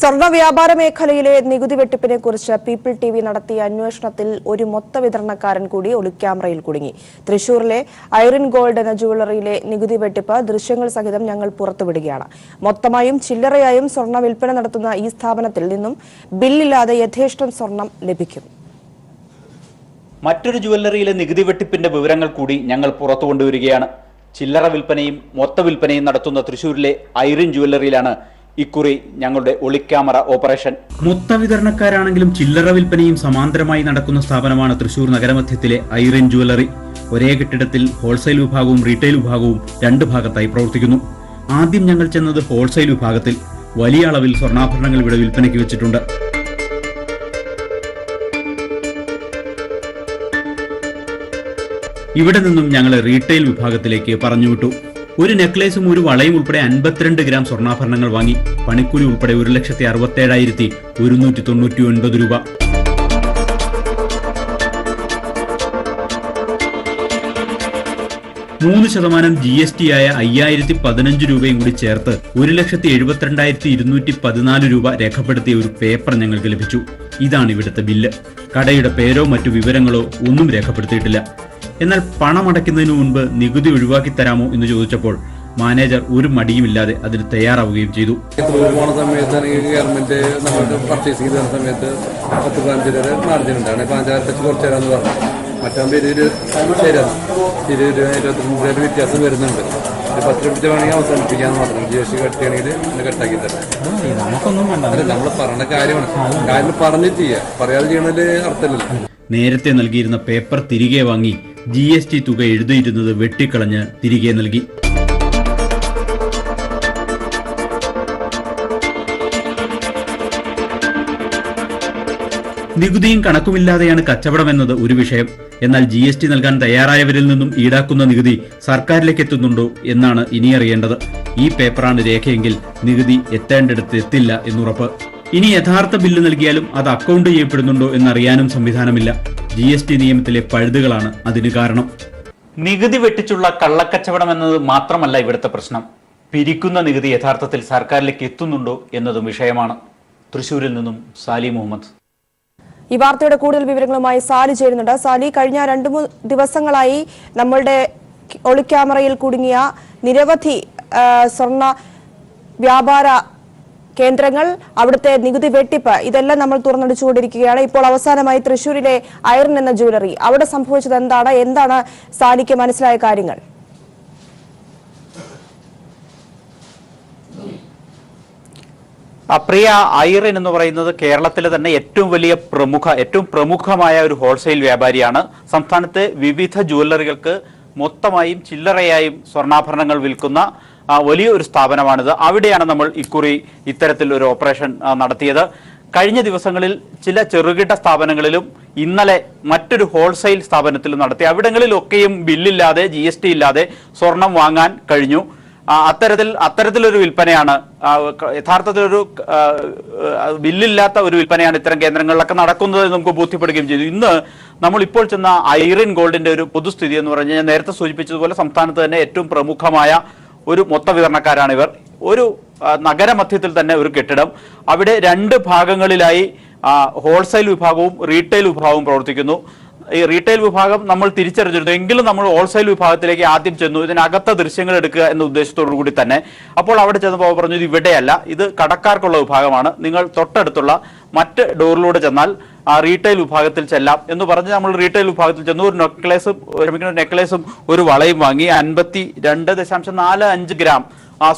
സ്വർണ്ണ വ്യാപാര മേഖലയിലെ നികുതി വെട്ടിപ്പിനെ കുറിച്ച് പീപ്പിൾ ടിവി നടത്തിയ അന്വേഷണത്തിൽ ഒരു മൊത്ത വിതരണക്കാരൻ കൂടി ഒളിക്യാമറയിൽ കുടുങ്ങി. തൃശൂരിലെ ഐറിൻ ഗോൾഡ് എന്ന ജുവലറിയിലെ നികുതി വെട്ടിപ്പ് ദൃശ്യങ്ങൾ സഹിതം ഞങ്ങൾ പുറത്തുവിടുകയാണ്. മൊത്തമായും ചില്ലറയായും സ്വർണ്ണ വിൽപ്പന നടത്തുന്ന ഈ സ്ഥാപനത്തിൽ നിന്നും ബില്ലില്ലാതെ യഥേഷ്ടം സ്വർണം ലഭിക്കും. മറ്റൊരു ജുവലറിയിലെ നികുതി വെട്ടിപ്പിന്റെ വിവരങ്ങൾ കൂടി ഞങ്ങൾ പുറത്തു കൊണ്ടുവരികയാണ്. ചില്ലറ വിൽപ്പനയും മൊത്ത വിൽപ്പനയും നടത്തുന്ന തൃശൂരിലെ ഐറിൻ ജുവലറിയിലാണ് ഇക്കുറി ഞങ്ങളുടെ ഒളിക്യാമറ ഓപ്പറേഷൻ. മൊത്ത വിതരണക്കാരാണെങ്കിലും ചില്ലറ വിൽപ്പനയും സമാന്തരമായി നടക്കുന്ന സ്ഥാപനമാണ് തൃശൂർ നഗരമധ്യത്തിലെ ഐറിൻ ജുവലറി. ഒരേ കെട്ടിടത്തിൽ ഹോൾസെയിൽ വിഭാഗവും റീറ്റെയിൽ വിഭാഗവും രണ്ട് ഭാഗത്തായി പ്രവർത്തിക്കുന്നു. ആദ്യം ഞങ്ങൾ ചെന്നത് ഹോൾസെയിൽ വിഭാഗത്തിൽ. വലിയ അളവിൽ സ്വർണ്ണാഭരണങ്ങൾ ഇവിടെ വിൽപ്പനയ്ക്ക് വെച്ചിട്ടുണ്ട്. ഇവിടെ നിന്നും ഞങ്ങൾ റീറ്റെയിൽ വിഭാഗത്തിലേക്ക് പറഞ്ഞുവിട്ടു. ഒരു നെക്ലേസും ഒരു വളയും ഉൾപ്പെടെ 52 ഗ്രാം സ്വർണ്ണാഭരണങ്ങൾ വാങ്ങി. പണിക്കൂലി ഉൾപ്പെടെ 1,67,199 രൂപ. %3 GST ആയ 5,015 രൂപയും കൂടി ചേർത്ത് 1,72,214 രൂപ രേഖപ്പെടുത്തിയ ഒരു പേപ്പർ ഞങ്ങൾക്ക് ലഭിച്ചു. ഇതാണ് ഇവിടുത്തെ ബില്ല്. കടയുടെ പേരോ മറ്റു വിവരങ്ങളോ ഒന്നും രേഖപ്പെടുത്തിയിട്ടില്ല. എന്നാൽ പണമടയ്ക്കുന്നതിന് മുൻപ് നികുതി ഒഴിവാക്കി തരാമോ എന്ന് ചോദിച്ചപ്പോൾ മാനേജർ ഒരു മടിയുമില്ലാതെ അതിന് തയ്യാറാവുകയും ചെയ്തു. പോണ സമയത്താണെങ്കിൽ ഗവൺമെന്റ് നമുക്ക് പർച്ചേസ് ചെയ്ത് തരുന്ന സമയത്ത് 10-15 രൂപ മാർജിൻ ഉണ്ടാണ്. 5,000 കുറച്ച് തരാമെന്ന് പറഞ്ഞു. മറ്റാകുമ്പോൾ 20 രൂപ വ്യത്യാസം വരുന്നുണ്ട്. 10 രൂപ വേണമെങ്കിൽ അവസാനിപ്പിക്കാന്ന് മാത്രം. GST കട്ടിയാണെങ്കിൽ കട്ടാക്കി തരാം. നമുക്കൊന്നും വേണ്ട. നമ്മൾ പറഞ്ഞ കാര്യമാണ്. കാര്യം പറഞ്ഞിട്ട് ചെയ്യുക, പറയാതെ ചെയ്യണതിൽ അർത്ഥമില്ല. നേരത്തെ നൽകിയിരുന്ന പേപ്പർ തിരികെ വാങ്ങി GST തുക എഴുതിയിരുന്നത് വെട്ടിക്കളഞ്ഞ് തിരികെ നൽകി. നികുതിയും കണക്കുമില്ലാതെയാണ് കച്ചവടമെന്നത് ഒരു വിഷയം. എന്നാൽ GST നൽകാൻ തയ്യാറായവരിൽ നിന്നും ഈടാക്കുന്ന നികുതി സർക്കാരിലേക്ക് എത്തുന്നുണ്ടോ എന്നാണ് ഇനി അറിയേണ്ടത്. ഈ പേപ്പറാണ് രേഖയെങ്കിൽ നികുതി എത്തേണ്ടിടത്ത് എത്തില്ല എന്നുറപ്പ്. ഇനി യഥാർത്ഥ ബില്ല് നൽകിയാലും അത് അക്കൗണ്ട് ചെയ്യപ്പെടുന്നുണ്ടോ എന്നറിയാനും സംവിധാനമില്ല. GST നിയമത്തിലെ പഴുതുകളാണ് അതിന് കാരണം. നികുതി വെട്ടിച്ചുള്ള കള്ളക്കച്ചവടം എന്നത് മാത്രമല്ല ഇവിടുത്തെ പ്രശ്നം. പിരിക്കുന്ന നികുതി യഥാർത്ഥത്തിൽ സർക്കാരിലേക്ക് എത്തുന്നുണ്ടോ എന്നതും വിഷയമാണ്. തൃശൂരിൽ നിന്നും സാലി മുഹമ്മദ്. ഈ വാർത്തയുടെ കൂടുതൽ വിവരങ്ങളുമായി സാലി ചേരുന്നുണ്ട്. സാലി, കഴിഞ്ഞ 2-3 ദിവസങ്ങളായി നമ്മളുടെ ഒളിക്യാമറയിൽ കുടുങ്ങിയ നിരവധി സ്വർണ്ണ വ്യാപാര കേന്ദ്രങ്ങൾ, അവിടുത്തെ നികുതി വെട്ടിപ്പ്, ഇതെല്ലാം നമ്മൾ തുറന്നടിച്ചുകൊണ്ടിരിക്കുകയാണ്. ഇപ്പോൾ അവസാനമായി തൃശൂരിലെ ഐറിൻ എന്ന ജുവലറി, അവിടെ സംഭവിച്ചത് എന്താണ് സാലിക്ക് മനസ്സിലായ കാര്യങ്ങൾ? പ്രിയ, ഐറിൻ എന്ന് പറയുന്നത് കേരളത്തിലെ തന്നെ ഏറ്റവും പ്രമുഖമായ ഒരു ഹോൾസെയിൽ വ്യാപാരിയാണ്. സംസ്ഥാനത്തെ വിവിധ ജുവലറികൾക്ക് മൊത്തമായും ചില്ലറയായും സ്വർണ്ണാഭരണങ്ങൾ വിൽക്കുന്ന വലിയ ഒരു സ്ഥാപനമാണിത്. അവിടെയാണ് നമ്മൾ ഇക്കുറി ഇത്തരത്തിൽ ഒരു ഓപ്പറേഷൻ നടത്തിയത്. കഴിഞ്ഞ ദിവസങ്ങളിൽ ചില ചെറുകിട സ്ഥാപനങ്ങളിലും ഇന്നലെ മറ്റൊരു ഹോൾസെയിൽ സ്ഥാപനത്തിലും നടത്തി. അവിടങ്ങളിലൊക്കെയും ബില്ലില്ലാതെ GST ഇല്ലാതെ സ്വർണം വാങ്ങാൻ കഴിഞ്ഞു. അത്തരത്തിലൊരു വിൽപ്പനയാണ്, യഥാർത്ഥത്തിലൊരു ബില്ലില്ലാത്ത ഒരു വിൽപ്പനയാണ് ഇത്തരം കേന്ദ്രങ്ങളിലൊക്കെ നടക്കുന്നത് എന്ന് നമുക്ക് ബോധ്യപ്പെടുകയും ചെയ്തു. ഇന്ന് നമ്മൾ ഇപ്പോൾ ചെന്ന ഐറിൻ ഗോൾഡിന്റെ ഒരു പൊതുസ്ഥിതി എന്ന് പറഞ്ഞാൽ, ഞാൻ നേരത്തെ സൂചിപ്പിച്ചതുപോലെ സംസ്ഥാനത്ത് തന്നെ ഏറ്റവും പ്രമുഖമായ ഒരു മൊത്ത വിതരണക്കാരാണ് ഇവർ. ഒരു നഗരമധ്യത്തിൽ തന്നെ ഒരു കെട്ടിടം, അവിടെ 2 ഭാഗങ്ങളിലായി ഹോൾസെയിൽ വിഭാഗവും റീറ്റെയിൽ വിഭാഗവും പ്രവർത്തിക്കുന്നു. ഈ റീറ്റെയിൽ വിഭാഗം നമ്മൾ തിരിച്ചറിഞ്ഞിരുന്നു, എങ്കിലും നമ്മൾ ഹോൾസെയിൽ വിഭാഗത്തിലേക്ക് ആദ്യം ചെന്നു, ഇതിനകത്തെ ദൃശ്യങ്ങൾ എടുക്കുക എന്ന ഉദ്ദേശത്തോടു കൂടി തന്നെ. അപ്പോൾ അവിടെ ചെന്നപ്പോൾ പറഞ്ഞു, ഇത് ഇവിടെയല്ല, ഇത് കടക്കാർക്കുള്ള വിഭാഗമാണ്, നിങ്ങൾ തൊട്ടടുത്തുള്ള മറ്റ് ഡോറിലൂടെ ചെന്നാൽ റീറ്റെയിൽ വിഭാഗത്തിൽ ചെല്ലാം എന്ന് പറഞ്ഞ് നമ്മൾ റീറ്റെയിൽ വിഭാഗത്തിൽ ചെന്നു. ഒരു നെക്ലേസും ഒരു വളയും വാങ്ങി. 52.45 ഗ്രാം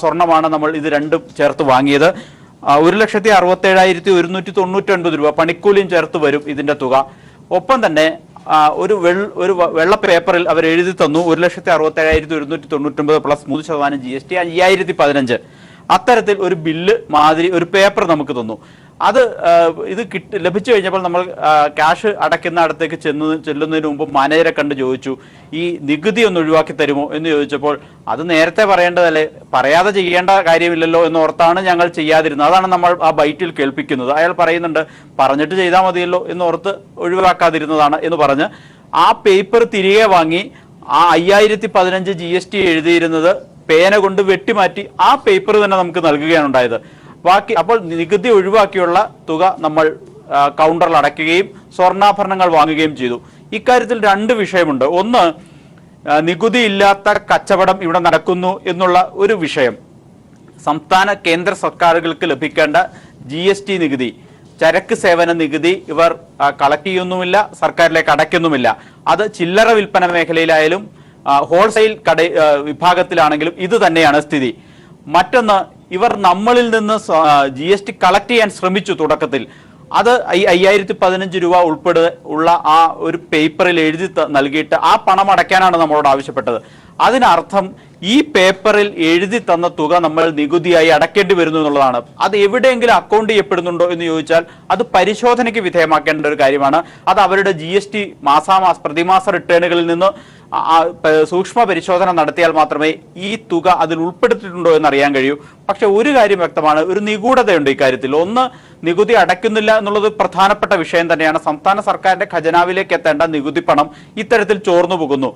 സ്വർണമാണ് നമ്മൾ ഇത് രണ്ടും ചേർത്ത് വാങ്ങിയത്. 1,67,199 രൂപ പണിക്കൂലിയും ചേർത്ത് വരും ഇതിന്റെ തുക. ഒപ്പം തന്നെ ഒരു വെള്ള പേപ്പറിൽ അവർ എഴുതി തന്നു 1,67,199 പ്ലസ് 3% GST 5,015. അത്തരത്തിൽ ഒരു ബില്ല് മാതിരി ഒരു പേപ്പർ നമുക്ക് തന്നു. ഇത് ലഭിച്ചു കഴിഞ്ഞപ്പോൾ നമ്മൾ ക്യാഷ് അടയ്ക്കുന്ന അടുത്തേക്ക് ചെല്ലുന്നതിന് മുമ്പ് മാനേജറെ കണ്ട് ചോദിച്ചു, ഈ നികുതി ഒന്ന് ഒഴിവാക്കി തരുമോ എന്ന് ചോദിച്ചപ്പോൾ, അത് നേരത്തെ പറയേണ്ടതല്ലേ, പറയാതെ ചെയ്യേണ്ട കാര്യമില്ലല്ലോ എന്നോർത്താണ് ഞങ്ങൾ ചെയ്യാതിരുന്നത്. അതാണ് നമ്മൾ ആ ബൈറ്റിൽ കേൾപ്പിക്കുന്നത്. അയാൾ പറയുന്നുണ്ട്, പറഞ്ഞിട്ട് ചെയ്താൽ മതിയല്ലോ എന്നോർത്ത് ഒഴിവാക്കാതിരുന്നതാണ് എന്ന് പറഞ്ഞ് ആ പേപ്പർ തിരികെ വാങ്ങി. ആ 5,015 GST എഴുതിയിരുന്നത് പേന കൊണ്ട് വെട്ടിമാറ്റി ആ പേപ്പർ തന്നെ നമുക്ക് നൽകുകയാണ് ഉണ്ടായത്. ബാക്കി അപ്പോൾ നികുതി ഒഴിവാക്കിയുള്ള തുക നമ്മൾ കൗണ്ടറിൽ അടയ്ക്കുകയും സ്വർണ്ണാഭരണങ്ങൾ വാങ്ങുകയും ചെയ്തു. ഇക്കാര്യത്തിൽ രണ്ട് വിഷയമുണ്ട്. ഒന്ന്, നികുതി ഇല്ലാത്ത കച്ചവടം ഇവിടെ നടക്കുന്നു എന്നുള്ള ഒരു വിഷയം. സംസ്ഥാന കേന്ദ്ര സർക്കാരുകൾക്ക് ലഭിക്കേണ്ട GST നികുതി, ചരക്ക് സേവന നികുതി ഇവർ കളക്ട് ചെയ്യുന്നുമില്ല, സർക്കാരിലേക്ക് അടയ്ക്കുന്നുമില്ല. അത് ചില്ലറ വിൽപ്പന മേഖലയിലായാലും ഹോൾസെയിൽ വിഭാഗത്തിലാണെങ്കിലും ഇത് തന്നെയാണ് സ്ഥിതി. മറ്റൊന്ന്, ഇവർ നമ്മളിൽ നിന്ന് GST കളക്ട് ചെയ്യാൻ ശ്രമിച്ചു തുടക്കത്തിൽ. അത് 5015 രൂപ ഉൾപ്പെടെ ഉള്ള ആ ഒരു പേപ്പറിൽ എഴുതി നൽകിയിട്ട് ആ പണം അടയ്ക്കാനാണ് നമ്മളോട് ആവശ്യപ്പെട്ടത്. അതിനർത്ഥം ഈ പേപ്പറിൽ എഴുതി തന്ന തുക നമ്മൾ നികുതിയായി അടയ്ക്കേണ്ടി വരുന്നു എന്നുള്ളതാണ്. അത് എവിടെയെങ്കിലും അക്കൗണ്ട് ചെയ്യപ്പെടുന്നുണ്ടോ എന്ന് ചോദിച്ചാൽ അത് പരിശോധനയ്ക്ക് വിധേയമാക്കേണ്ട ഒരു കാര്യമാണ്. അത് അവരുടെ GST പ്രതിമാസ റിട്ടേണുകളിൽ നിന്ന് സൂക്ഷ്മ പരിശോധന നടത്തിയാൽ മാത്രമേ ഈ തുക അതിൽ ഉൾപ്പെടുത്തിയിട്ടുണ്ടോ എന്ന് അറിയാൻ കഴിയൂ. പക്ഷെ ഒരു കാര്യം വ്യക്തമാണ്, ഒരു നിഗൂഢതയുണ്ട് ഇക്കാര്യത്തിൽ. ഒന്ന്, നികുതി അടയ്ക്കുന്നില്ല എന്നുള്ളത് പ്രധാനപ്പെട്ട വിഷയം തന്നെയാണ്. സംസ്ഥാന സർക്കാരിന്റെ ഖജനാവിലേക്ക് എത്തേണ്ട നികുതി പണം ഇത്തരത്തിൽ ചോർന്നു പോകുന്നു.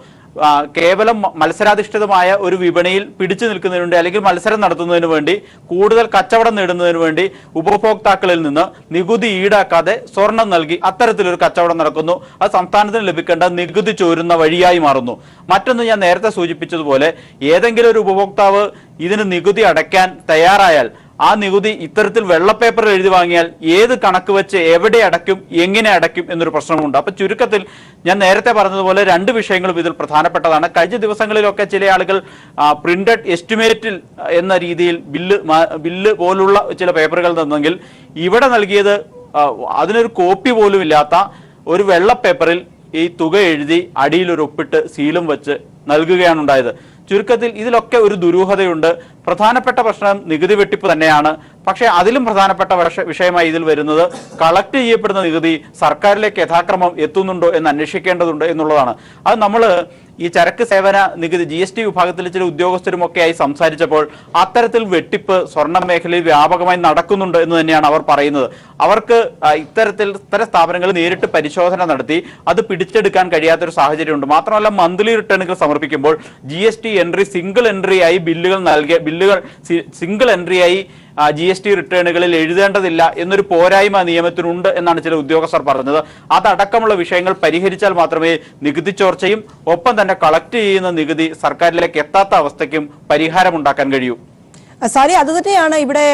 കേവലം മത്സരാധിഷ്ഠിതമായ ഒരു വിപണിയിൽ പിടിച്ചു നിൽക്കുന്നതിന് വേണ്ടി അല്ലെങ്കിൽ മത്സരം നടത്തുന്നതിന് വേണ്ടി കൂടുതൽ കച്ചവടം നേടുന്നതിന് വേണ്ടി ഉപഭോക്താക്കളിൽ നിന്ന് നികുതി ഈടാക്കാതെ സ്വർണം നൽകി അത്തരത്തിലൊരു കച്ചവടം നടക്കുന്നു. അത് സംസ്ഥാനത്തിന് ലഭിക്കേണ്ട നികുതി ചോരുന്ന വഴിയായി മാറുന്നു. മറ്റൊന്ന്, ഞാൻ നേരത്തെ സൂചിപ്പിച്ചതുപോലെ ഏതെങ്കിലും ഒരു ഉപഭോക്താവ് ഇതിന് നികുതി അടയ്ക്കാൻ തയ്യാറായാൽ ആ നികുതി ഇത്തരത്തിൽ വെള്ളപ്പേപ്പറിൽ എഴുതി വാങ്ങിയാൽ ഏത് കണക്ക് വെച്ച് എവിടെ അടയ്ക്കും, എങ്ങനെ അടയ്ക്കും എന്നൊരു പ്രശ്നമുണ്ട്. അപ്പൊ ചുരുക്കത്തിൽ ഞാൻ നേരത്തെ പറഞ്ഞതുപോലെ രണ്ട് വിഷയങ്ങളും ഇതിൽ പ്രധാനപ്പെട്ടതാണ്. കഴിഞ്ഞ ദിവസങ്ങളിലൊക്കെ ചില ആളുകൾ പ്രിന്റഡ് എസ്റ്റിമേറ്റിൽ എന്ന രീതിയിൽ ബില്ല് പോലുള്ള ചില പേപ്പറുകൾ തന്നെങ്കിൽ ഇവിടെ നൽകിയത് അതിനൊരു കോപ്പി പോലും ഇല്ലാത്ത ഒരു വെള്ളപ്പേപ്പറിൽ ഈ തുക എഴുതി അടിയിൽ ഒരു ഒപ്പിട്ട് സീലും വെച്ച് നൽകുകയാണ് ഉണ്ടായത്. ചുരുക്കത്തിൽ ഇതിലൊക്കെ ഒരു ദുരൂഹതയുണ്ട്. പ്രധാനപ്പെട്ട പ്രശ്നം നികുതി വെട്ടിപ്പ് തന്നെയാണ്. പക്ഷേ അതിലും പ്രധാനപ്പെട്ട വിഷയമായി ഇതിൽ വരുന്നത് കളക്ട് ചെയ്യപ്പെടുന്ന നികുതി സർക്കാരിലേക്ക് യഥാക്രമം എത്തുന്നുണ്ടോ എന്ന് അന്വേഷിക്കേണ്ടതുണ്ട് എന്നുള്ളതാണ്. അത് നമ്മൾ ഈ ചരക്ക് സേവന നികുതി GST വിഭാഗത്തിലെ ചില ഉദ്യോഗസ്ഥരുമൊക്കെയായി സംസാരിച്ചപ്പോൾ അത്തരത്തിൽ വെട്ടിപ്പ് സ്വർണ്ണ മേഖലയിൽ വ്യാപകമായി നടക്കുന്നുണ്ട് എന്ന് തന്നെയാണ് അവർ പറയുന്നത്. അവർക്ക് ഇത്തരം സ്ഥാപനങ്ങൾ നേരിട്ട് പരിശോധന നടത്തി അത് പിടിച്ചെടുക്കാൻ കഴിയാത്തൊരു സാഹചര്യമുണ്ട്. മാത്രമല്ല, മന്ത്ലി റിട്ടേണുകൾ സമർപ്പിക്കുമ്പോൾ GST എൻട്രി സിംഗിൾ എൻട്രി ആയി ബില്ലുകൾ സിംഗിൾ എൻട്രി ആയി GST റിട്ടേണുകളിൽ എഴുതേണ്ടതില്ല എന്നൊരു പോരായ്മ നിയമത്തിനുണ്ട് എന്നാണ് ചില ഉദ്യോഗസ്ഥർ പറഞ്ഞത്. അതടക്കമുള്ള വിഷയങ്ങൾ പരിഹരിച്ചാൽ മാത്രമേ നികുതി ചോർച്ചയും ഒപ്പം തന്നെ കളക്ട് ചെയ്യുന്ന നികുതി സർക്കാരിലേക്ക് എത്താത്ത അവസ്ഥയ്ക്കും പരിഹാരമുണ്ടാക്കാൻ കഴിയൂ. സാരി, അത് തന്നെയാണ് ഇവിടെ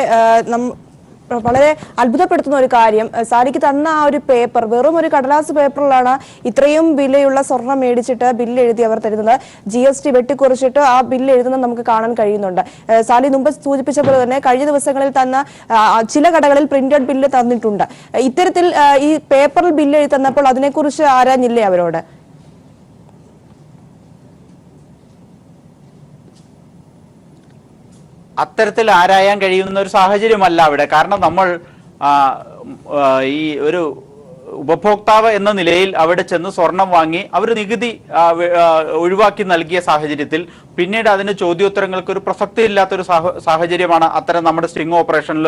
വളരെ അത്ഭുതപ്പെടുത്തുന്ന ഒരു കാര്യം. സാരിക്ക് തന്ന ആ ഒരു പേപ്പർ വെറും ഒരു കടലാസ് പേപ്പറിലാണ് ഇത്രയും വിലയുള്ള സ്വർണം മേടിച്ചിട്ട് ബില്ല് എഴുതി അവർ തരുന്നത്. GST വെട്ടിക്കുറിച്ചിട്ട് ആ ബില്ല് എഴുതുന്നത് നമുക്ക് കാണാൻ കഴിയുന്നുണ്ട്. സാലി മുമ്പ് സൂചിപ്പിച്ച പോലെ തന്നെ കഴിഞ്ഞ ദിവസങ്ങളിൽ തന്ന ചില കടകളിൽ പ്രിന്റഡ് ബില്ല് തന്നിട്ടുണ്ട്. ഇത്തരത്തിൽ ഈ പേപ്പറിൽ ബില്ല് എഴുതി തന്നപ്പോൾ അതിനെക്കുറിച്ച് ആരാഞ്ഞില്ലേ അവരോട്? അത്തരത്തിൽ ആരായാൻ കഴിയുന്ന ഒരു സാഹചര്യമല്ല അവിടെ. കാരണം നമ്മൾ ഈ ഒരു ഉപഭോക്താവ് എന്ന നിലയിൽ അവിടെ ചെന്ന് സ്വർണം വാങ്ങി അവർ നികുതി ഒഴിവാക്കി നൽകിയ സാഹചര്യത്തിൽ പിന്നീട് അതിന് ചോദ്യോത്തരങ്ങൾക്ക് ഒരു പ്രസക്തി ഇല്ലാത്തൊരു സാഹചര്യമാണ് അത്തരം നമ്മുടെ സ്റ്റിംഗ് ഓപ്പറേഷനിൽ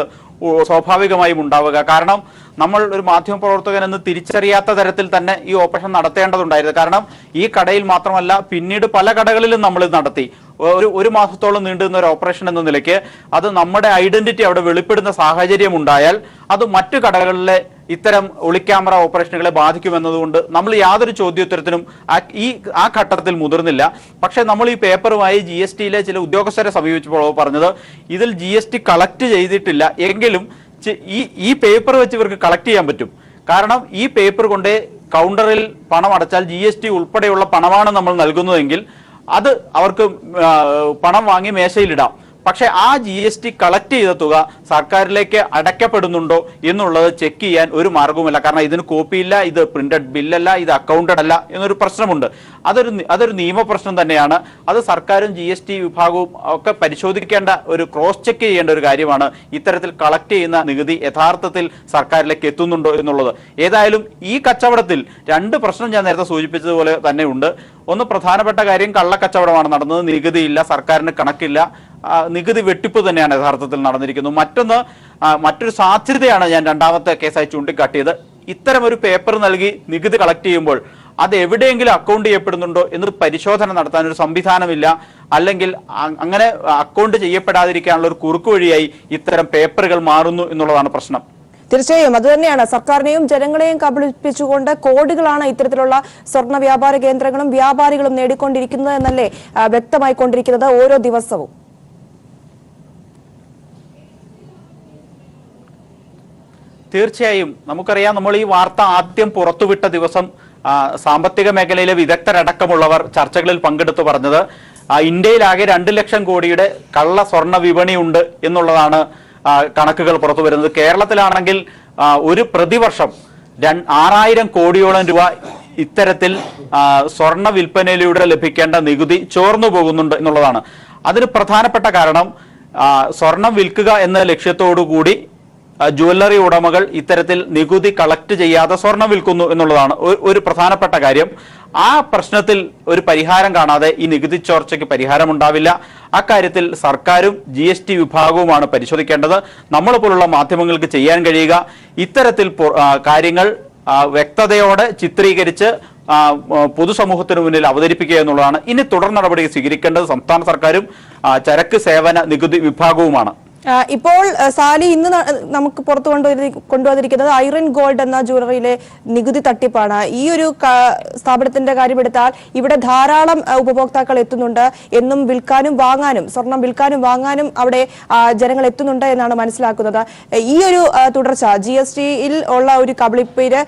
സ്വാഭാവികമായും ഉണ്ടാവുക. കാരണം നമ്മൾ ഒരു മാധ്യമ പ്രവർത്തകൻ എന്ന് തിരിച്ചറിയാത്ത തരത്തിൽ തന്നെ ഈ ഓപ്പറേഷൻ നടത്തേണ്ടതുണ്ടായിരുന്നു. കാരണം ഈ കടയിൽ മാത്രമല്ല, പിന്നീട് പല കടകളിലും നമ്മൾ നടത്തി. ഒരു മാസത്തോളം നീണ്ടുന്ന ഒരു ഓപ്പറേഷൻ എന്ന നിലയ്ക്ക് അത് നമ്മുടെ ഐഡന്റിറ്റി അവിടെ വെളിപ്പെടുന്ന സാഹചര്യം ഉണ്ടായാൽ അത് മറ്റു കടകളിലെ ഇത്തരം ഒളിക്യാമറ ഓപ്പറേഷനുകളെ ബാധിക്കുമെന്നതുകൊണ്ട് നമ്മൾ യാതൊരു ചോദ്യോത്തരത്തിനും ആ ഘട്ടത്തിൽ മുതിർന്നില്ല. പക്ഷെ നമ്മൾ ഈ പേപ്പറുമായി GSTയിലെ ചില ഉദ്യോഗസ്ഥരെ സമീപിച്ചപ്പോൾ പറഞ്ഞത് ഇതിൽ GST കളക്ട് ചെയ്തിട്ടില്ല എങ്കിലും ഈ പേപ്പർ വെച്ച് ഇവർക്ക് കളക്ട് ചെയ്യാൻ പറ്റും. കാരണം ഈ പേപ്പർ കൊണ്ട് കൗണ്ടറിൽ പണം അടച്ചാൽ GST ഉൾപ്പെടെയുള്ള പണമാണ് നമ്മൾ നൽകുന്നതെങ്കിൽ അത് അവർക്ക് പണം വാങ്ങി മേശയിലിടാം. പക്ഷെ ആ GST കളക്ട് ചെയ്ത തുക സർക്കാരിലേക്ക് അടയ്ക്കപ്പെടുന്നുണ്ടോ എന്നുള്ളത് ചെക്ക് ചെയ്യാൻ ഒരു മാർഗവുമില്ല. കാരണം ഇതിന് കോപ്പിയില്ല, ഇത് പ്രിന്റഡ് ബില്ലല്ല, ഇത് അക്കൗണ്ടഡ് അല്ല എന്നൊരു പ്രശ്നമുണ്ട്. അതൊരു നിയമപ്രശ്നം തന്നെയാണ്. അത് സർക്കാരും GST വിഭാഗവും ഒക്കെ പരിശോധിക്കേണ്ട ഒരു ക്രോസ് ചെക്ക് ചെയ്യേണ്ട ഒരു കാര്യമാണ്. ഇത്തരത്തിൽ കളക്ട് ചെയ്യുന്ന നികുതി യഥാർത്ഥത്തിൽ സർക്കാരിലേക്ക് എത്തുന്നുണ്ടോ എന്നുള്ളത്. ഏതായാലും ഈ കച്ചവടത്തിൽ രണ്ട് പ്രശ്നം ഞാൻ നേരത്തെ സൂചിപ്പിച്ചതുപോലെ തന്നെ ഉണ്ട്. ഒന്ന്, പ്രധാനപ്പെട്ട കാര്യം കള്ളക്കച്ചവടമാണ് നടന്നത്. നികുതിയില്ല, സർക്കാരിന് കണക്കില്ല, നികുതി വെട്ടിപ്പ് തന്നെയാണ് യഥാർത്ഥത്തിൽ നടന്നിരിക്കുന്നത്. മറ്റൊരു സാധ്യതയാണ് ഞാൻ രണ്ടാമത്തെ കേസായി ചൂണ്ടിക്കാട്ടിയത്. ഇത്തരം ഒരു പേപ്പർ നൽകി നികുതി കളക്ട് ചെയ്യുമ്പോൾ അത് എവിടെയെങ്കിലും അക്കൗണ്ട് ചെയ്യപ്പെടുന്നുണ്ടോ എന്ന് പരിശോധന നടത്താൻ ഒരു സംവിധാനമില്ല. അല്ലെങ്കിൽ അങ്ങനെ അക്കൗണ്ട് ചെയ്യപ്പെടാതിരിക്കാനുള്ള ഒരു കുറുക്കുവഴിയായി ഇത്തരം പേപ്പറുകൾ മാറുന്നു എന്നുള്ളതാണ് പ്രശ്നം. തീർച്ചയായും അത് തന്നെയാണ്. സർക്കാരിനെയും ജനങ്ങളെയും കബളിപ്പിച്ചുകൊണ്ട് കോടികളാണ് ഇത്തരത്തിലുള്ള സ്വർണ്ണ വ്യാപാര കേന്ദ്രങ്ങളും വ്യാപാരികളും നേടിക്കൊണ്ടിരിക്കുന്നത് എന്നല്ലേ വ്യക്തമായിക്കൊണ്ടിരിക്കുന്നത് ഓരോ ദിവസവും. തീർച്ചയായും നമുക്കറിയാം, നമ്മൾ ഈ വാർത്ത ആദ്യം പുറത്തുവിട്ട ദിവസം സാമ്പത്തിക മേഖലയിലെ വിദഗ്ധരടക്കമുള്ളവർ ചർച്ചകളിൽ പങ്കെടുത്തു പറഞ്ഞത് ഇന്ത്യയിലാകെ 2 ലക്ഷം കോടിയുടെ കള്ള സ്വർണ്ണ വിപണി ഉണ്ട് എന്നുള്ളതാണ് കണക്കുകൾ പുറത്തു വരുന്നത്. കേരളത്തിലാണെങ്കിൽ ഒരു പ്രതിവർഷം 6000 കോടിയോളം രൂപ ഇത്തരത്തിൽ സ്വർണ്ണ വിൽപ്പനയിലൂടെ ലഭിക്കേണ്ട നികുതി ചോർന്നു പോകുന്നുണ്ട് എന്നുള്ളതാണ്. അതിന് പ്രധാനപ്പെട്ട കാരണം സ്വർണം വിൽക്കുക എന്ന ലക്ഷ്യത്തോടുകൂടി ജ്വല്ലറി ഉടമകൾ ഇത്തരത്തിൽ നികുതി കളക്ട് ചെയ്യാതെ സ്വർണം വിൽക്കുന്നു എന്നുള്ളതാണ് ഒരു പ്രധാനപ്പെട്ട കാര്യം. ആ പ്രശ്നത്തിൽ ഒരു പരിഹാരം കാണാതെ ഈ നികുതി ചോർച്ചയ്ക്ക് പരിഹാരമുണ്ടാവില്ല. അക്കാര്യത്തിൽ സർക്കാരും GST വിഭാഗവുമാണ് പരിശോധിക്കേണ്ടത്. നമ്മളെ പോലുള്ള മാധ്യമങ്ങൾക്ക് ചെയ്യാൻ കഴിയുക ഇത്തരത്തിൽ കാര്യങ്ങൾ വ്യക്തതയോടെ ചിത്രീകരിച്ച് പൊതുസമൂഹത്തിന് മുന്നിൽ അവതരിപ്പിക്കുക എന്നുള്ളതാണ്. ഇനി തുടർ നടപടി സ്വീകരിക്കേണ്ടത് സംസ്ഥാന സർക്കാരും ചരക്ക് സേവന നികുതി വിഭാഗവുമാണ്. ഇപ്പോൾ സാലി ഇന്ന് നമുക്ക് പുറത്തു കൊണ്ടുവന്നിരിക്കുന്നത് ഐറൻ ഗോൾഡ് എന്ന ജ്വല്ലറിയിലെ നികുതി തട്ടിപ്പാണ്. ഈ ഒരു സ്ഥാപനത്തിന്റെ കാര്യമെടുത്താൽ ഇവിടെ ധാരാളം ഉപഭോക്താക്കൾ എത്തുന്നുണ്ട്. എന്നും വിൽക്കാനും വാങ്ങാനും സ്വർണം വിൽക്കാനും വാങ്ങാനും അവിടെ ജനങ്ങൾ എത്തുന്നുണ്ട് എന്നാണ് മനസ്സിലാക്കുന്നത്. ഈ ഒരു തുടർച്ച GSTയിൽ ഉള്ള ഒരു കബളിപ്പിന്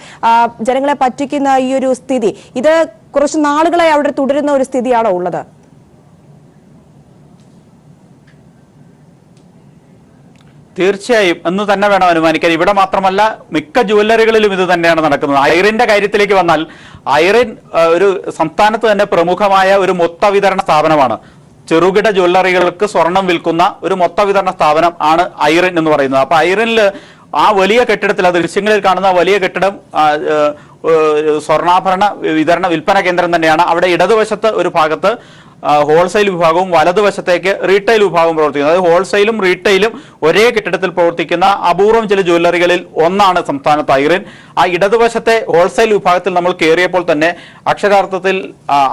ജനങ്ങളെ പറ്റിക്കുന്ന ഈ ഒരു സ്ഥിതി ഇത് കുറച്ച് നാളുകളായി അവിടെ തുടരുന്ന ഒരു സ്ഥിതിയാണോ ഉള്ളത്? തീർച്ചയായും എന്ന് തന്നെ വേണം അനുമാനിക്കാൻ. ഇവിടെ മാത്രമല്ല, മിക്ക ജ്വല്ലറികളിലും ഇത് തന്നെയാണ് നടക്കുന്നത്. ഐറിന്റെ കാര്യത്തിലേക്ക് വന്നാൽ, ഐറിൻ ഒരു സംസ്ഥാനത്ത് തന്നെ പ്രമുഖമായ ഒരു മൊത്ത വിതരണ സ്ഥാപനമാണ്. ചെറുകിട ജ്വല്ലറികൾക്ക് സ്വർണം വിൽക്കുന്ന ഒരു മൊത്ത വിതരണ സ്ഥാപനം ആണ് ഐറിൻ എന്ന് പറയുന്നത്. അപ്പൊ ഐറിനിൽ ആ വലിയ കെട്ടിടത്തിൽ, ആ ദൃശ്യങ്ങളിൽ കാണുന്ന വലിയ കെട്ടിടം സ്വർണ്ണാഭരണ വിതരണ വിൽപ്പന കേന്ദ്രം തന്നെയാണ്. അവിടെ ഇടതുവശത്ത് ഒരു ഭാഗത്ത് ഹോൾസെയിൽ വിഭാഗവും വലതുവശത്തേക്ക് റീറ്റെയിൽ വിഭാഗവും പ്രവർത്തിക്കുന്നത്. അതായത് ഹോൾസെയിലും റീറ്റെയിലും ഒരേ കെട്ടിടത്തിൽ പ്രവർത്തിക്കുന്ന അപൂർവം ചില ജ്വല്ലറികളിൽ ഒന്നാണ് സംസ്ഥാനത്ത് ഐറിൻ. ആ ഇടതുവശത്തെ ഹോൾസെയിൽ വിഭാഗത്തിൽ നമ്മൾ കയറിയപ്പോൾ തന്നെ അക്ഷരാർത്ഥത്തിൽ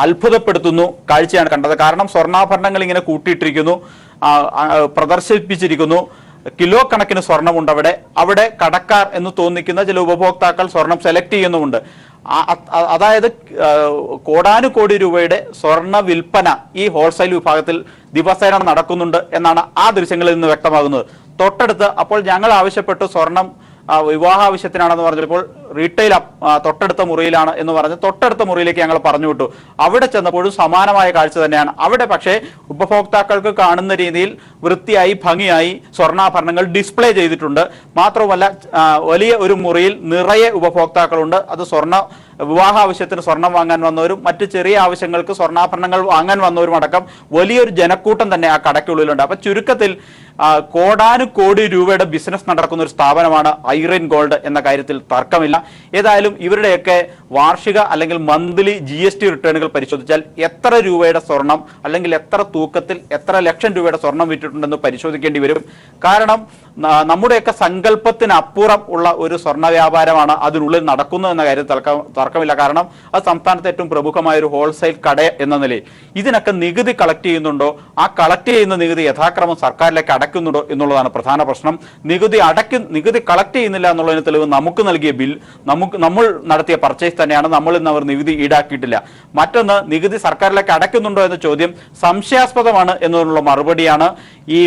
അത്ഭുതപ്പെടുത്തുന്നു കാഴ്ചയാണ് കണ്ടത്. കാരണം സ്വർണ്ണാഭരണങ്ങൾ ഇങ്ങനെ കൂട്ടിയിട്ടിരിക്കുന്നു, പ്രദർശിപ്പിച്ചിരിക്കുന്നു. കിലോ കണക്കിന് സ്വർണ്ണമുണ്ട് അവിടെ കടക്കാർ എന്ന് തോന്നിക്കുന്ന ചില ഉപഭോക്താക്കൾ സ്വർണം സെലക്ട് ചെയ്യുന്നുമുണ്ട്. അതായത് കോടാനുകോടി രൂപയുടെ സ്വർണ്ണ വിൽപ്പന ഈ ഹോൾസെയിൽ വിഭാഗത്തിൽ ദിവസേന നടക്കുന്നുണ്ട് എന്നാണ് ആ ദൃശ്യങ്ങളിൽ നിന്ന് വ്യക്തമാകുന്നത്. തൊട്ടടുത്ത് അപ്പോൾ ഞങ്ങൾ ആവശ്യപ്പെട്ടു സ്വർണം വിവാഹ ആവശ്യത്തിനാണെന്ന് പറഞ്ഞപ്പോൾ റീറ്റെയിൽ തൊട്ടടുത്ത മുറിയിലാണ് എന്ന് പറഞ്ഞ് തൊട്ടടുത്ത മുറിയിലേക്ക് ഞങ്ങൾ പറഞ്ഞു വിട്ടു. അവിടെ ചെന്നപ്പോഴും സമാനമായ കാഴ്ച തന്നെയാണ്. അവിടെ പക്ഷേ ഉപഭോക്താക്കൾക്ക് കാണുന്ന രീതിയിൽ വൃത്തിയായി ഭംഗിയായി സ്വർണ്ണാഭരണങ്ങൾ ഡിസ്പ്ലേ ചെയ്തിട്ടുണ്ട്. മാത്രമല്ല വലിയ ഒരു മുറിയിൽ നിറയെ ഉപഭോക്താക്കളുണ്ട്. അത് വിവാഹ ആവശ്യത്തിന് സ്വർണം വാങ്ങാൻ വന്നവരും മറ്റു ചെറിയ ആവശ്യങ്ങൾക്ക് സ്വർണ്ണാഭരണങ്ങൾ വാങ്ങാൻ വന്നവരും അടക്കം വലിയൊരു ജനക്കൂട്ടം തന്നെ ആ കടയ്ക്കുള്ളിലുണ്ട്. അപ്പൊ ചുരുക്കത്തിൽ കോടാനുകോടി രൂപയുടെ ബിസിനസ് നടക്കുന്ന ഒരു സ്ഥാപനമാണ് ഐറിൻ ഗോൾഡ് എന്ന കാര്യത്തിൽ തർക്കമില്ല. ഏതായാലും ഇവരുടെയൊക്കെ വാർഷിക അല്ലെങ്കിൽ മന്ത്ലി GST റിട്ടേണുകൾ പരിശോധിച്ചാൽ എത്ര രൂപയുടെ സ്വർണം അല്ലെങ്കിൽ എത്ര തൂക്കത്തിൽ എത്ര ലക്ഷം രൂപയുടെ സ്വർണം വിറ്റിട്ടുണ്ടെന്ന് പരിശോധിക്കേണ്ടി വരും. കാരണം നമ്മുടെയൊക്കെ സങ്കല്പത്തിനപ്പുറം ഉള്ള ഒരു സ്വർണ്ണ വ്യാപാരമാണ് അതിനുള്ളിൽ നടക്കുന്നത് എന്ന കാര്യത്തിൽ തർക്കമില്ല. കാരണം അത് സംസ്ഥാനത്തെ ഏറ്റവും പ്രമുഖമായ ഒരു ഹോൾസെയിൽ കട എന്ന നിലയിൽ ഇതിനൊക്കെ നികുതി കളക്ട് ചെയ്യുന്നുണ്ടോ, ആ കളക്ട് ചെയ്യുന്ന നികുതി യഥാക്രമം സർക്കാരിലേക്ക് അടയ്ക്കുന്നുണ്ടോ എന്നുള്ളതാണ് പ്രധാന പ്രശ്നം. നികുതി കളക്ട് ചെയ്യുന്നില്ല എന്നുള്ളതിന് തെളിവ് നമുക്ക് നൽകിയ ബിൽ, നമ്മൾ നടത്തിയ പർച്ചേസ് തന്നെയാണ്. നമ്മൾ ഇന്ന് അവർ നികുതി ഈടാക്കിയിട്ടില്ല. മറ്റൊന്ന്, നികുതി സർക്കാരിലേക്ക് അടയ്ക്കുന്നുണ്ടോ എന്ന ചോദ്യം സംശയാസ്പദമാണ് എന്നുള്ള മറുപടിയാണ് ഈ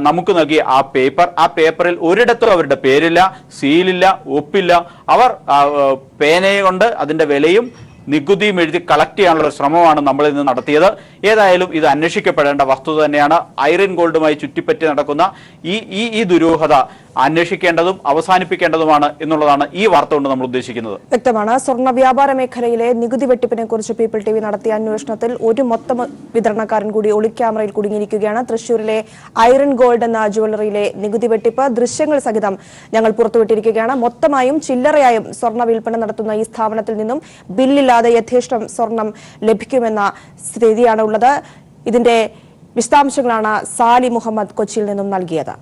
നമുക്ക് നൽകിയ ആ പേപ്പറിൽ ഒരിടത്തും അവരുടെ പേരില്ല, സീലില്ല, ഒപ്പില്ല. അവർ പേനയെ കൊണ്ട് അതിന്റെ വിലയും നികുതിയും എഴുതി കളക്ട് ചെയ്യാനുള്ള ശ്രമമാണ് നമ്മൾ ഇന്ന് നടത്തിയത്. ഏതായാലും ഇത് അന്വേഷിക്കപ്പെടേണ്ട വസ്തുത തന്നെയാണ്. ഐറിൻ ഗോൾഡുമായി ചുറ്റിപ്പറ്റി നടക്കുന്ന ഈ ദുരൂഹത അന്വേഷിക്കേണ്ടതും അവസാനിപ്പിക്കേണ്ടതുമാണ് എന്നുള്ളതാണ് ഈ വാർത്ത കൊണ്ട് നമ്മൾ ഉദ്ദേശിക്കുന്നത്. വ്യക്തമാണ്. സ്വർണ്ണ വ്യാപാര മേഖലയിലെ നികുതി വെട്ടിപ്പിനെ കുറിച്ച് പീപ്പിൾ TV നടത്തിയ അന്വേഷണത്തിൽ ഒരു മൊത്തം വിതരണക്കാരൻ കൂടി ഒളിക്യാമറയിൽ കുടുങ്ങിയിരിക്കുകയാണ്. തൃശൂരിലെ ഐറിൻ ഗോൾഡ് എന്ന ജ്വല്ലറിയിലെ നികുതി വെട്ടിപ്പ് ദൃശ്യങ്ങൾ സഹിതം ഞങ്ങൾ പുറത്തുവിട്ടിരിക്കുകയാണ്. മൊത്തമായും ചില്ലറയായും സ്വർണ്ണ വിൽപ്പന നടത്തുന്ന ഈ സ്ഥാപനത്തിൽ നിന്നും ബില്ലില്ലാതെ യഥേഷ്ടം സ്വർണം ലഭിക്കുമെന്ന സ്ഥിതിയാണ് ഉള്ളത്. ഇതിന്റെ വിശദാംശങ്ങളാണ് സാലി മുഹമ്മദ് കൊച്ചിയിൽ നിന്നും നൽകിയത്.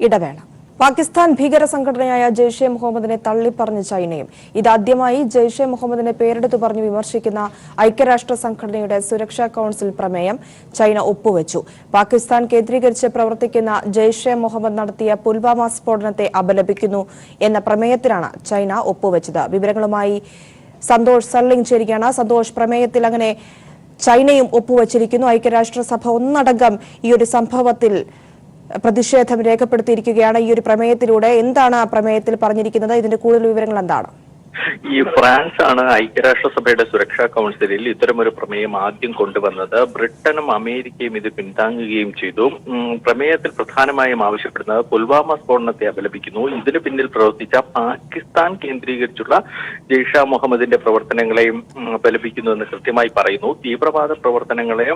ഇടവേള. പാകിസ്ഥാൻ ഭീകര സംഘടനയായ ജെയ്ഷെ മുഹമ്മദിനെ തള്ളിപ്പറഞ്ഞ ചൈനയും ഇതാദ്യമായി ജെയ്ഷെ മുഹമ്മദിനെ പേരെടുത്തു പറഞ്ഞ് വിമർശിക്കുന്ന ഐക്യരാഷ്ട്ര സംഘടനയുടെ സുരക്ഷാ കൌൺസിൽ പ്രമേയം ചൈന ഒപ്പുവച്ചു. പാകിസ്ഥാൻ കേന്ദ്രീകരിച്ച് പ്രവർത്തിക്കുന്ന ജെയ്ഷെ മുഹമ്മദ് നടത്തിയ പുൽവാമ സ്ഫോടനത്തെ അപലപിക്കുന്നു എന്ന പ്രമേയത്തിലാണ് ചൈന ഒപ്പുവച്ചത്. വിവരങ്ങളുമായി സന്തോഷ് സർലിംഗ് ചേരുകയാണ്. സന്തോഷ്, പ്രമേയത്തിൽ അങ്ങനെ ചൈനയും ഒപ്പുവച്ചിരിക്കുന്നു. ഐക്യരാഷ്ട്രസഭ ഒന്നടങ്കം ഈ ഒരു സംഭവത്തിൽ പ്രതിഷേധം രേഖപ്പെടുത്തിയിരിക്കുകയാണ്. ഈ ഒരു പ്രമേയത്തിലൂടെ എന്താണ് ആ പ്രമേയത്തിൽ പറഞ്ഞിരിക്കുന്നത്? ഇതിന്റെ കൂടുതൽ വിവരങ്ങൾ എന്താണ്? ഈ ഫ്രാൻസ് ആണ് ഐക്യരാഷ്ട്രസഭയുടെ സുരക്ഷാ കൌൺസിലിൽ ഇത്തരമൊരു പ്രമേയം ആദ്യം കൊണ്ടുവന്നത്. ബ്രിട്ടനും അമേരിക്കയും ഇത് പിന്താങ്ങുകയും ചെയ്തു. പ്രമേയത്തിൽ പ്രധാനമായും ആവശ്യപ്പെടുന്നത് പുൽവാമ സ്ഫോടനത്തെ അപലപിക്കുന്നു. ഇതിന് പിന്നിൽ പ്രവർത്തിച്ച പാകിസ്ഥാൻ കേന്ദ്രീകരിച്ചുള്ള ജെയ്ഷെ മുഹമ്മദിന്റെ പ്രവർത്തനങ്ങളെയും അപലപിക്കുന്നു എന്ന് കൃത്യമായി പറയുന്നു. തീവ്രവാദ പ്രവർത്തനങ്ങളെ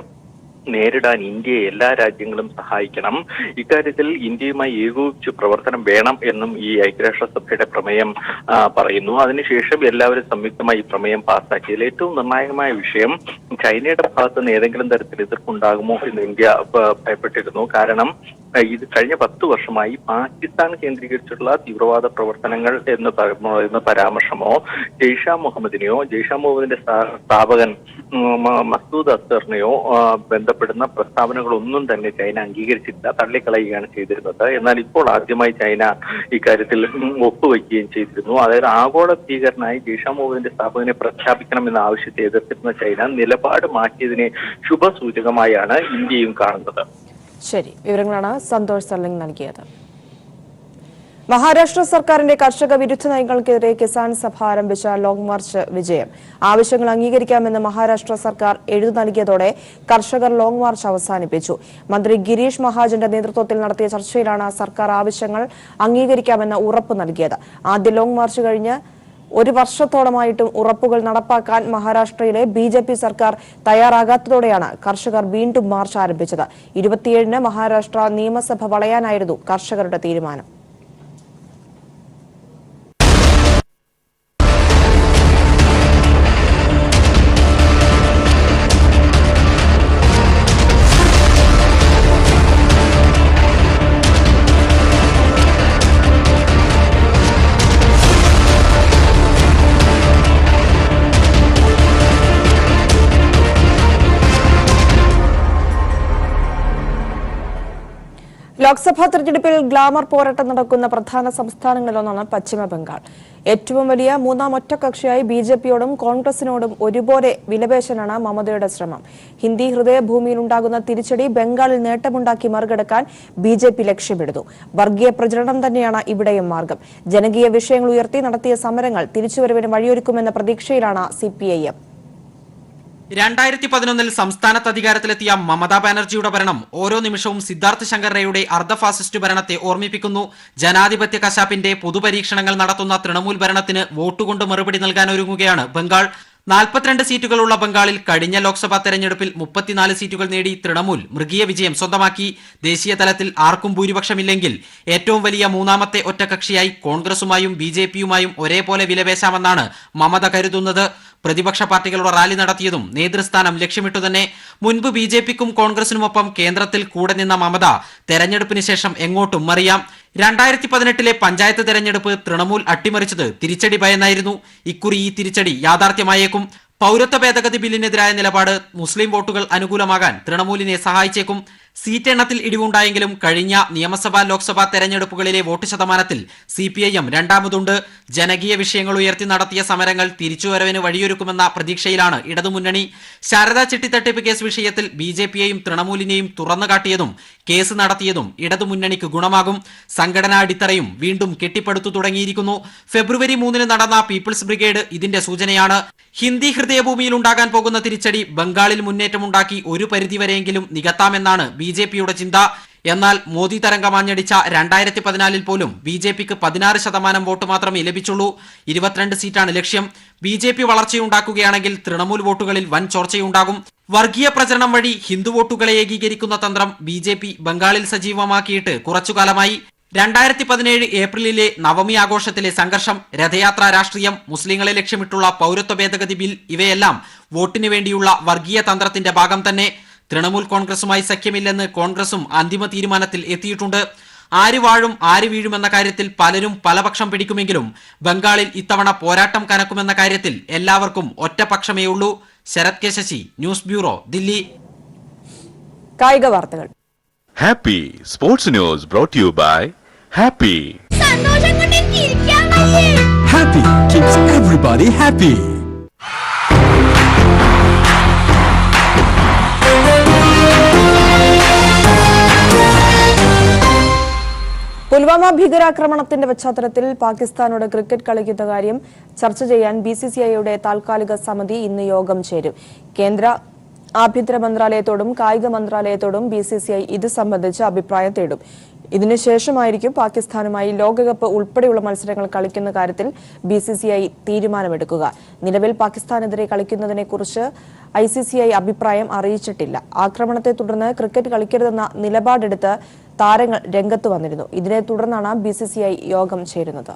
നേരിടാൻ ഇന്ത്യയെ എല്ലാ രാജ്യങ്ങളും സഹായിക്കണം. ഇക്കാര്യത്തിൽ ഇന്ത്യയുമായി ഏകോപിച്ച് പ്രവർത്തനം വേണം എന്നും ഈ ഐക്യരാഷ്ട്രസഭയുടെ പ്രമേയം പറയുന്നു. അതിനുശേഷം എല്ലാവരും സംയുക്തമായി ഈ പ്രമേയം പാസ്സാക്കിയതിൽ ഏറ്റവും നിർണായകമായ വിഷയം ചൈനയുടെ ഭാഗത്ത് നിന്ന് ഏതെങ്കിലും തരത്തിൽ എതിർപ്പുണ്ടാകുമോ എന്ന് ഇന്ത്യ ഭയപ്പെട്ടിരുന്നു. കാരണം ഇത് കഴിഞ്ഞ 10 വർഷമായി പാകിസ്ഥാൻ കേന്ദ്രീകരിച്ചുള്ള തീവ്രവാദ പ്രവർത്തനങ്ങൾ എന്ന പരാമർശമോ ജെയ്ഷെ മുഹമ്മദിനെയോ ജെയ്ഷെ മുഹമ്മദിന്റെ സ്ഥാപകൻ മസൂദ് അസ്ഹറിനെയോ ബന്ധപ്പെടുന്ന പ്രസ്താവനകളൊന്നും തന്നെ ചൈന അംഗീകരിച്ചില്ല, തള്ളിക്കളയുകയാണ് ചെയ്തിരുന്നത്. എന്നാൽ ഇപ്പോൾ ആദ്യമായി ചൈന ഇക്കാര്യത്തിൽ ഒപ്പുവയ്ക്കുകയും ചെയ്തിരുന്നു. അതായത് ആഗോള ഭീകരനായി ജെയ്ഷെ മുഹമ്മദിന്റെ സ്ഥാപകനെ പ്രഖ്യാപിക്കണമെന്ന ആവശ്യത്തെ എതിർത്തിരുന്ന ചൈന നിലപാട് മാറ്റിയതിനെ ശുഭസൂചകമായാണ് ഇന്ത്യയും കാണുന്നത്. ശരി, വിവരങ്ങളാണ് സന്തോഷ് സർലിംഗ് നൽകിയത്. മഹാരാഷ്ട്ര സർക്കാരിന്റെ കർഷക വിരുദ്ധ നയങ്ങൾക്കെതിരെ കിസാൻ സഭ ആരംഭിച്ച ലോങ് മാർച്ച് വിജയം. ആവശ്യങ്ങൾ അംഗീകരിക്കാമെന്ന് മഹാരാഷ്ട്ര സർക്കാർ എഴുതി നൽകിയതോടെ കർഷകർ ലോങ് മാർച്ച് അവസാനിപ്പിച്ചു. മന്ത്രി ഗിരീഷ് മഹാജന്റെ നേതൃത്വത്തിൽ നടത്തിയ ചർച്ചയിലാണ് സർക്കാർ ആവശ്യങ്ങൾ അംഗീകരിക്കാമെന്ന് ഉറപ്പ് നൽകിയത്. ആദ്യ ലോങ് മാർച്ച് കഴിഞ്ഞ് 1 വർഷത്തോളമായിട്ടും ഉറപ്പുകൾ നടപ്പാക്കാൻ മഹാരാഷ്ട്രയിലെ BJP സർക്കാർ തയ്യാറാകാത്തതോടെയാണ് കർഷകർ വീണ്ടും മാർച്ച് ആരംഭിച്ചത്. 27-ന് മഹാരാഷ്ട്ര നിയമസഭ വളയാനായിരുന്നു കർഷകരുടെ തീരുമാനം. ലോക്സഭാ തെരഞ്ഞെടുപ്പിൽ ഗ്ലാമർ പോരാട്ടം നടക്കുന്ന പ്രധാന സംസ്ഥാനങ്ങളിലൊന്നാണ് പശ്ചിമ ബംഗാൾ. ഏറ്റവും വലിയ 3ാം ഒറ്റക്കക്ഷിയായി BJPയോടും കോൺഗ്രസിനോടും ഒരുപോലെ വിലപേശാനാണ് മമതയുടെ ശ്രമം. ഹിന്ദി ഹൃദയഭൂമിയിലുണ്ടാകുന്ന തിരിച്ചടി ബംഗാളിൽ നേട്ടമുണ്ടാക്കി മറികടക്കാൻ BJP ലക്ഷ്യമിടുന്നു. വർഗീയ പ്രചരണം തന്നെയാണ് ഇവിടെയും മാർഗം. ജനകീയ വിഷയങ്ങൾ ഉയർത്തി നടത്തിയ സമരങ്ങൾ തിരിച്ചുവരവിന് വഴിയൊരുക്കുമെന്ന പ്രതീക്ഷയിലാണ് CPIM. 2011 സംസ്ഥാനത്ത് അധികാരത്തിലെത്തിയ മമതാ ബാനർജിയുടെ ഭരണം ഓരോ നിമിഷവും സിദ്ധാർത്ഥ് ശങ്കർ റേയുടെ അർദ്ധ ഫാസിസ്റ്റ് ഭരണത്തെ ഓർമ്മിപ്പിക്കുന്നു. ജനാധിപത്യ കശാപ്പിന്റെ പൊതുപരീക്ഷണങ്ങൾ നടത്തുന്ന തൃണമൂൽ ഭരണത്തിന് വോട്ടുകൊണ്ട് മറുപടി നൽകാനൊരുങ്ങുകയാണ് ബംഗാൾ. 42 സീറ്റുകളുള്ള ബംഗാളിൽ കഴിഞ്ഞ ലോക്സഭാ തെരഞ്ഞെടുപ്പിൽ 34 സീറ്റുകൾ നേടി തൃണമൂൽ മൃഗീയ വിജയം സ്വന്തമാക്കി. ദേശീയ തലത്തിൽ ആർക്കും ഭൂരിപക്ഷമില്ലെങ്കിൽ ഏറ്റവും വലിയ 3ാമത്തെ ഒറ്റക്കക്ഷിയായി കോൺഗ്രസുമായും BJPയുമായും ഒരേപോലെ വിലപേശാമെന്നാണ് മമത കരുതുന്നത്. പ്രതിപക്ഷ പാർട്ടികളുടെ റാലി നടത്തിയതും നേതൃസ്ഥാനം ലക്ഷ്യമിട്ടു തന്നെ. മുൻപ് BJPക്കും കോൺഗ്രസിനുമൊപ്പം കേന്ദ്രത്തിൽ കൂടെ നിന്ന മമത തെരഞ്ഞെടുപ്പിന് ശേഷം എങ്ങോട്ടും മറിയാം. 2018 പഞ്ചായത്ത് തെരഞ്ഞെടുപ്പ് തൃണമൂൽ അട്ടിമറിച്ചത് തിരിച്ചടി ഭയന്നായിരുന്നു. ഇക്കുറി ഈ തിരിച്ചടി യാഥാർത്ഥ്യമായേക്കും. പൗരത്വ ഭേദഗതി ബില്ലിനെതിരായ നിലപാട് മുസ്ലിം വോട്ടുകൾ അനുകൂലമാകാൻ തൃണമൂലിനെ സഹായിച്ചേക്കും. സീറ്റ് എണ്ണത്തിൽ ഇടിവുണ്ടായെങ്കിലും കഴിഞ്ഞ നിയമസഭാ ലോക്സഭാ തെരഞ്ഞെടുപ്പുകളിലെ വോട്ട് ശതമാനത്തിൽ CPIM രണ്ടാമതുണ്ട്. ജനകീയ വിഷയങ്ങൾ ഉയർത്തി നടത്തിയ സമരങ്ങൾ തിരിച്ചുവരവിന് വഴിയൊരുക്കുമെന്ന പ്രതീക്ഷയിലാണ് ഇടതുമുന്നണി. ശാരദാ ചിട്ടിത്തട്ടിപ്പ് കേസ് വിഷയത്തിൽ BJPയെയും തൃണമൂലിനെയും തുറന്നുകാട്ടിയതും കേസ് നടത്തിയതും ഇടതുമുന്നണിക്ക് ഗുണമാകും. സംഘടനാ അടിത്തറയും വീണ്ടും കെട്ടിപ്പടുത്തു തുടങ്ങിയിരിക്കുന്നു. ഫെബ്രുവരി 3-ന് നടന്ന പീപ്പിൾസ് ബ്രിഗേഡ് ഇതിന്റെ സൂചനയാണ്. ഹിന്ദി ഹൃദയഭൂമിയിൽ ഉണ്ടാകാൻ പോകുന്ന തിരിച്ചടി ബംഗാളിൽ മുന്നേറ്റമുണ്ടാക്കി ഒരു പരിധിവരെയെങ്കിലും നികത്താമെന്നാണ് BJPയുടെ ചിന്ത. എന്നാൽ മോദി തരംഗമാഞ്ഞടിച്ച 2014 പോലും BJPക്ക് 16% വോട്ട് മാത്രമേ ലഭിച്ചുള്ളൂ. 22 സീറ്റാണ് ലക്ഷ്യം. BJP വളർച്ചയുണ്ടാക്കുകയാണെങ്കിൽ തൃണമൂൽ വോട്ടുകളിൽ വൻ ചോർച്ചയുണ്ടാകും. വർഗീയ പ്രചരണം വഴി ഹിന്ദു വോട്ടുകളെ ഏകീകരിക്കുന്ന തന്ത്രം BJP ബംഗാളിൽ സജീവമാക്കിയിട്ട് കുറച്ചുകാലമായി. 2017 ഏപ്രിലിലെ നവമി ആഘോഷത്തിലെ സംഘർഷം, രഥയാത്രാ രാഷ്ട്രീയം, മുസ്ലിങ്ങളെ ലക്ഷ്യമിട്ടുള്ള പൗരത്വ ഭേദഗതി ബിൽ ഇവയെല്ലാം വോട്ടിന് വേണ്ടിയുള്ള വർഗീയ തന്ത്രത്തിന്റെ ഭാഗം തന്നെ. തൃണമൂൽ കോൺഗ്രസുമായി സഖ്യമില്ലെന്ന് കോൺഗ്രസും അന്തിമ തീരുമാനത്തിൽ എത്തിയിട്ടുണ്ട്. ആര് വാഴും ആര് വീഴുമെന്ന കാര്യത്തിൽ പലരും പലപക്ഷം പിടിക്കുമെങ്കിലും ബംഗാളിൽ ഇത്തവണ പോരാട്ടം കനക്കുമെന്ന കാര്യത്തിൽ എല്ലാവർക്കും ഒറ്റപക്ഷമേ ഉള്ളൂ. Sharath K Sasi, news bureau, Delhi. കായിക വാർത്തകൾ. Happy Sports News brought to you by Happy. Happy keeps everybody happy. Pulwama ഭീകരാക്രമണത്തിന്റെ പശ്ചാത്തലത്തിൽ പാകിസ്ഥാനോട് ക്രിക്കറ്റ് കളിക്കുന്ന കാര്യം ചർച്ച ചെയ്യാൻ BCCIയുടെ താൽക്കാലിക സമിതി ഇന്ന് യോഗം ചേരും. കേന്ദ്ര ആഭ്യന്തര മന്ത്രാലയത്തോടും കായിക മന്ത്രാലയത്തോടും BCCI ഇത് സംബന്ധിച്ച് അഭിപ്രായം തേടും. ഇതിനുശേഷമായിരിക്കും പാകിസ്ഥാനുമായി ലോകകപ്പ് ഉൾപ്പെടെയുള്ള മത്സരങ്ങൾ കളിക്കുന്ന കാര്യത്തിൽ BCCI തീരുമാനമെടുക്കുക. നിലവിൽ പാകിസ്ഥാനെതിരെ കളിക്കുന്നതിനെക്കുറിച്ച് ICCI അഭിപ്രായം അറിയിച്ചിട്ടില്ല. ആക്രമണത്തെ തുടർന്ന് ക്രിക്കറ്റ് കളിക്കരുതെന്ന നിലപാടെടുത്ത് താരങ്ങൾ രംഗത്ത് വന്നിരുന്നു. ഇതിനെ തുടർന്നാണ് BCCI യോഗം ചേരുന്നത്.